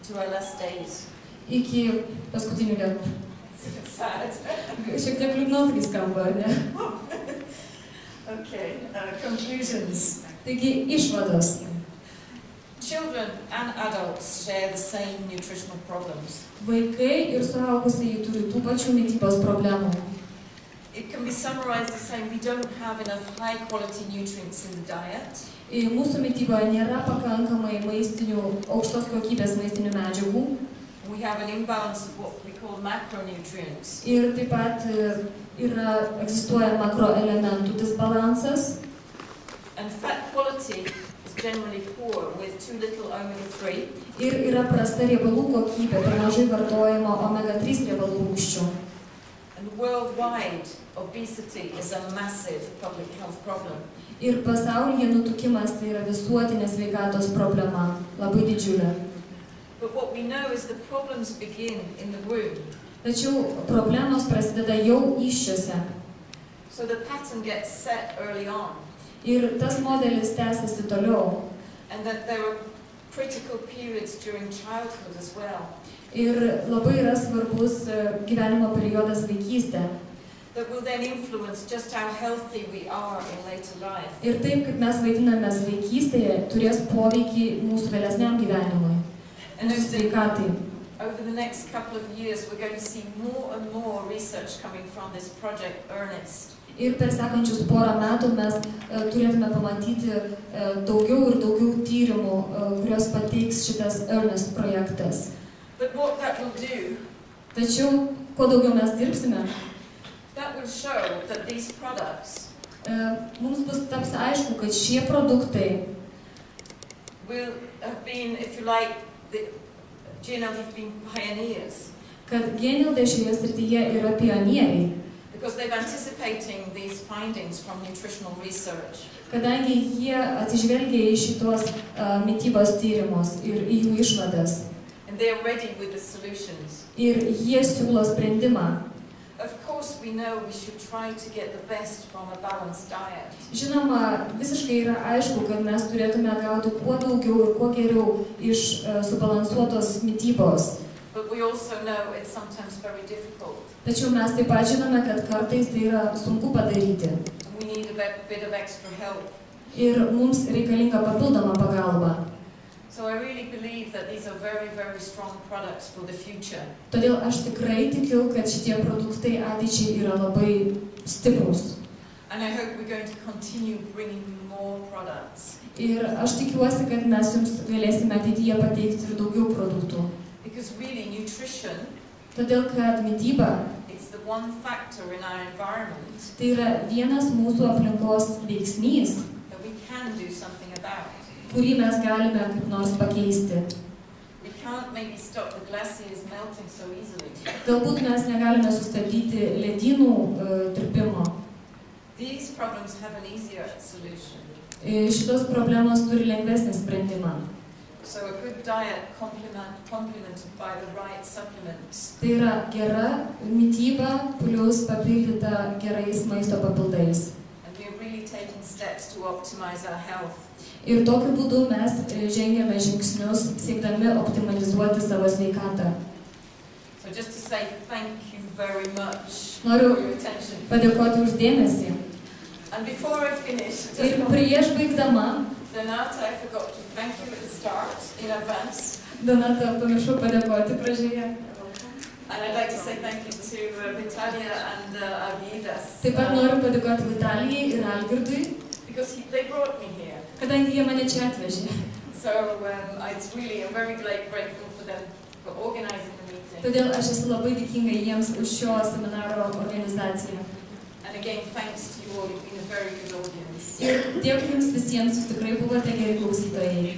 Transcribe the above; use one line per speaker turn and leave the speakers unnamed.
to our last days.
Iki paskutinių dienų.
Sad.
Šiek tiek liūdnokai skamba, ar ne?
Okay, conclusions.
Taigi, išvados.
Children and adults share the same nutritional problems.
Vaikai ir suaugusieji turi tų pačių mitybos problemų.
It can be summarized as saying we don't have enough high-quality nutrients in the diet.
Mūsų mityboje nėra pakankamai aukštos kokybės maistinių medžiagų.
We have an imbalance of what we call macronutrients.
Ir taip pat egzistuoja makroelementų disbalansas.
And fat quality is generally poor with too little omega-3.
Ir yra prasta riebalų kokybė, per mažai vartojama omega-3 riebalų rūgščių.
And worldwide, obesity is a massive public health problem.
Ir pasaulyje nutukimas tai yra visuotinė sveikatos problema, labai didžiulė.
But what we know is the problems begin in the womb.
Tačiau problemos prasideda jau įsčiose.
So the pattern gets set early on.
Ir tas modelis tęsiasi toliau.
And that there are critical periods during childhood as well.
Ir labai yra svarbus gyvenimo periodas vaikystė.
That will then influence just how healthy we are in later life.
Ir taip, kaip mes vaidinamės vaikystėje, turės poveikį mūsų vėlesniam gyvenimui, mūsų sveikatai.
Over the next couple of years, we're going to see more and more research coming from this project Earnest.
Ir per sekančius porą metų mes turėtume pamatyti daugiau ir daugiau tyrimų, kurios pateiks šitas Earnest projektas.
But what that will do,
tačiau, kuo daugiau mes dirbsime,
that will show that these products
mums taps aišku, kad šie produktai
will have been, if you like, GNLD have been pioneers.
Kad GNLD šioje srityje yra pionieriai.
Because they're anticipating these findings from nutritional research.
Kadangi jie atsižvelgia į šitos mitybos tyrimus ir į jų išvadas.
And they're ready with the solutions.
Ir jie siūlo sprendimą.
Of course, we know we should try to get the best from a balanced diet.
Žinoma, visiškai yra aišku, kad mes turėtume gauti kuo daugiau ir kuo geriau iš subalansuotos mitybos.
But we also know it's sometimes very difficult.
Tačiau mes taip pat žinome, kad kartais tai yra sunku padaryti.
We need a bit of extra help.
Ir mums reikalinga papildoma pagalba.
So I really believe that these are very, very strong products for the future.
Todėl aš tikrai tikiu, kad šitie produktai ateičiai yra labai stiprus.
And I hope we're going to continue bringing more products.
Ir aš tikiuosi, kad mes jums galėsime ateityje pateikti ir daugiau produktų.
Because really nutrition,
todėl kad mityba,
it's the one factor in our environment.
Tai yra vienas mūsų aplinkos veiksnys,
that we can do something about.
Kurį mes galime kaip nors pakeisti.
We can't maybe stop the glaciers melting so easily.
Galbūt mes negalime sustabdyti ledynų tirpimo.
These problems have an easier solution.
Šitos problemos turi lengvesnį sprendimą.
So a good diet complemented by the right supplements.
Tai yra gera mityba plus papildyta gerais maisto papildais.
And we're really taking steps to optimize our health.
Ir tokiu būdu mes žengiame žingsnius, siekdami optimalizuoti savo sveikatą.
So just to say thank you very much
Noriu
for your attention.
Padėkoti už dėmesį.
And before I finish,
Ir prieš baigdama,
Donata, I forgot to thank you at the start in advance.
Donata, pamiršau padėkoti pradžioje.
And I'd like to say thank you to Vitalia and Alvydas.
Taip pat noriu padėkoti Vitalijai ir Algirdui.
Because they brought me here.
Kadangi jie mane čia atvežė.
So I'm very grateful for them for organizing the meeting.
Todėl aš esu labai dėkinga jiems už šio seminaro organizaciją.
And again, thanks to you all. You've been a very good audience.
Ir dėkui jums visiems, jūs tikrai buvote geri klausytojai.